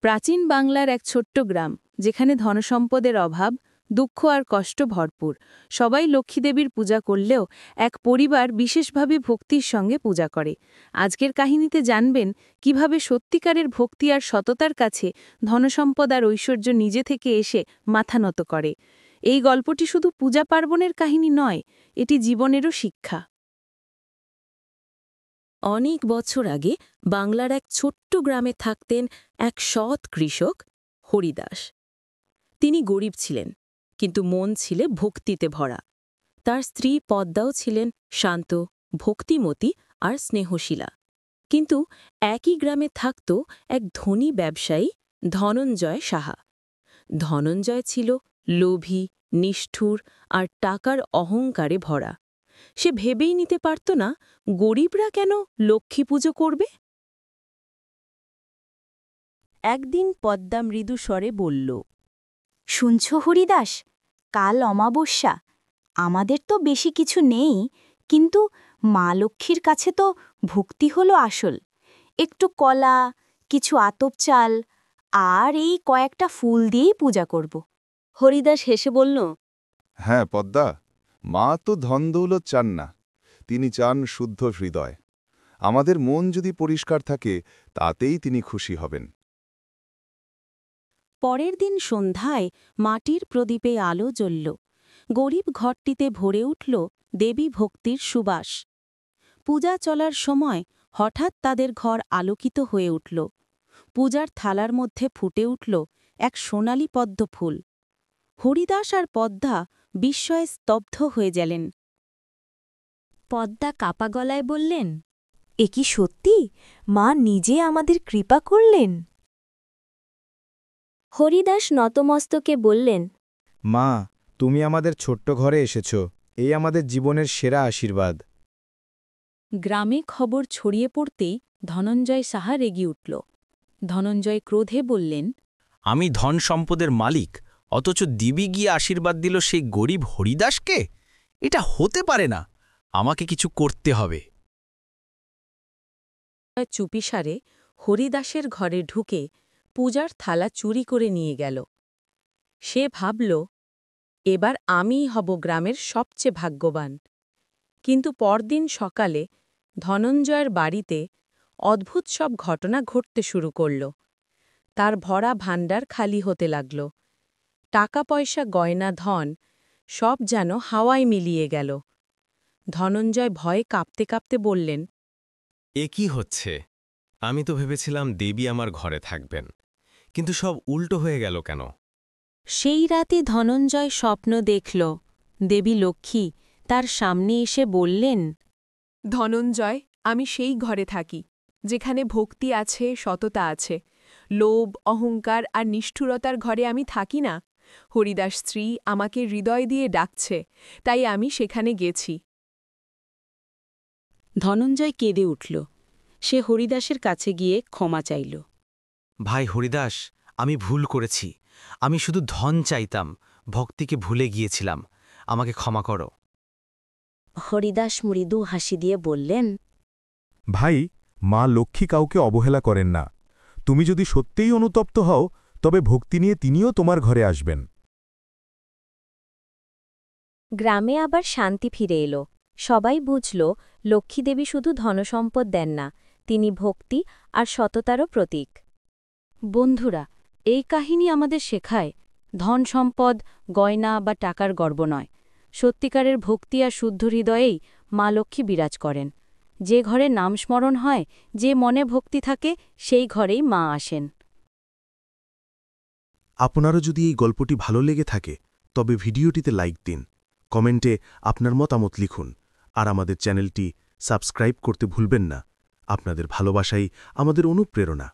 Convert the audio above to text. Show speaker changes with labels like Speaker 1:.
Speaker 1: প্রাচীন বাংলার এক ছোট্ট গ্রাম, যেখানে ধনসম্পদের অভাব, দুঃখ আর কষ্ট ভরপুর। সবাই লক্ষ্মীদেবীর পূজা করলেও এক পরিবার বিশেষভাবে ভক্তির সঙ্গে পূজা করে। আজকের কাহিনীতে জানবেন কিভাবে সত্যিকারের ভক্তি আর সততার কাছে ধনসম্পদ আর ঐশ্বর্য নিজে থেকে এসে মাথা নত করে। এই গল্পটি শুধু পূজা পার্বণের কাহিনী নয়, এটি জীবনেরও শিক্ষা। অনেক বছর আগে বাংলার এক ছোট্ট গ্রামে থাকতেন এক সৎ কৃষক, হরিদাস। তিনি গরিব ছিলেন, কিন্তু মন ছিল ভক্তিতে ভরা। তার স্ত্রী পদ্মাও ছিলেন শান্ত, ভক্তিমতী আর স্নেহশীলা। কিন্তু একই গ্রামে থাকত এক ধনী ব্যবসায়ী, ধনঞ্জয় সাহা। ধনঞ্জয় ছিল লোভী, নিষ্ঠুর আর টাকার অহংকারে ভরা। সে ভেবেই নিতে পারত না গরিবরা কেন লক্ষ্মী পুজো করবে। একদিন পদ্মা মৃদু স্বরে বলল,
Speaker 2: শুনছ হরিদাস, কাল অমাবস্যা। আমাদের তো বেশি কিছু নেই, কিন্তু মা লক্ষ্মীর কাছে তো ভক্তি হলো আসল। একটু কলা, কিছু আতপ চাল আর এই কয়েকটা ফুল দিয়েই পূজা করব।
Speaker 1: হরিদাস হেসে বলল,
Speaker 3: হ্যাঁ পদ্মা, মা তো ধনদৌলত চান না, তিনি চান শুদ্ধ হৃদয়। আমাদের মন যদি পরিষ্কার থাকে, তাতেই তিনি খুশি হবেন।
Speaker 1: পরের দিন সন্ধ্যায় মাটির প্রদীপে আলো জ্বলল। গরিব ঘরটিতে ভরে উঠল দেবী ভক্তির সুবাস। পূজা চলার সময় হঠাৎ তাদের ঘর আলোকিত হয়ে উঠল। পূজার থালার মধ্যে ফুটে উঠল এক সোনালি পদ্ম ফুল। হরিদাস আর পদ্মা বিস্ময়ে স্তব্ধ হয়ে গেলেন।
Speaker 2: পদ্মা কাপা গলায় বললেন, এ কি সত্যি? মা নিজে আমাদের কৃপা করলেন? হরিদাস নতমস্তকে বললেন,
Speaker 4: মা, তুমি আমাদের ছোট্ট ঘরে এসেছ, এই আমাদের জীবনের সেরা আশীর্বাদ।
Speaker 1: গ্রামে খবর ছড়িয়ে পড়তেই ধনঞ্জয় সাহা রেগে উঠল। ধনঞ্জয় ক্রোধে বললেন,
Speaker 5: আমি ধন সম্পদের মালিক, অথচ দিবি গিয়ে আশীর্বাদ দিল সেই গরিব হরিদাসকে? এটা হতে পারে না, আমাকে কিছু করতে হবে।
Speaker 1: চুপিসারে হরিদাসের ঘরে ঢুকে পূজার থালা চুরি করে নিয়ে গেল। সে ভাবল, এবার আমিই হব গ্রামের সবচেয়ে ভাগ্যবান। কিন্তু পরদিন সকালে ধনঞ্জয়ের বাড়িতে অদ্ভুত সব ঘটনা ঘটতে শুরু করল। তার ভরা ভাণ্ডার খালি হতে লাগল। টাকা পয়সা, গয়না, ধন সব যেন হাওয়ায় মিলিয়ে গেল। ধনঞ্জয় ভয়ে কাঁপতে কাঁপতে বললেন,
Speaker 6: এ কি হচ্ছে? আমি তো ভেবেছিলাম দেবী আমার ঘরে থাকবেন, কিন্তু সব উল্টো হয়ে গেল কেন?
Speaker 1: সেই রাতে ধনঞ্জয় স্বপ্ন দেখল দেবী লক্ষ্মী তার সামনে এসে বললেন,
Speaker 7: ধনঞ্জয়, আমি সেই ঘরে থাকি যেখানে ভক্তি আছে, সততা আছে। লোভ, অহংকার আর নিষ্ঠুরতার ঘরে আমি থাকি না। হরিদাস স্ত্রী আমাকে হৃদয় দিয়ে ডাকছে, তাই আমি সেখানে গেছি।
Speaker 1: ধনঞ্জয় কেঁদে উঠল। সে হরিদাসের কাছে গিয়ে ক্ষমা চাইল।
Speaker 5: ভাই হরিদাস, আমি ভুল করেছি। আমি শুধু ধন চাইতাম, ভক্তিকে ভুলে গিয়েছিলাম। আমাকে ক্ষমা করো।
Speaker 2: হরিদাস মৃদু হাসি দিয়ে বললেন,
Speaker 8: ভাই, মা লক্ষ্মী কাউকে অবহেলা করেন না। তুমি যদি সত্যিই অনুতপ্ত হও, তবে ভক্তি নিয়ে তিনিও তোমার ঘরে আসবেন।
Speaker 2: গ্রামে আবার শান্তি ফিরে এলো। সবাই বুঝল, লক্ষ্মীদেবী শুধু ধনসম্পদ দেন না, তিনি ভক্তি আর সততারও প্রতীক।
Speaker 1: বন্ধুরা, এই কাহিনী আমাদের শেখায়, ধন সম্পদ, গয়না বা টাকার গর্ব নয়। সত্যিকারের ভক্তি আর শুদ্ধ হৃদয়েই মা লক্ষ্মী বিরাজ করেন। যে ঘরে নাম স্মরণ হয়, যে মনে ভক্তি থাকে, সেই ঘরেই মা আসেন।
Speaker 8: আপনারও যদি এই গল্পটি ভালো লেগে থাকে, তবে ভিডিওটিতে লাইক দিন, কমেন্টে আপনার মতামত লিখুন, আর আমাদের চ্যানেলটি সাবস্ক্রাইব করতে ভুলবেন না। আপনাদের ভালোবাসাই আমাদের অনুপ্রেরণা।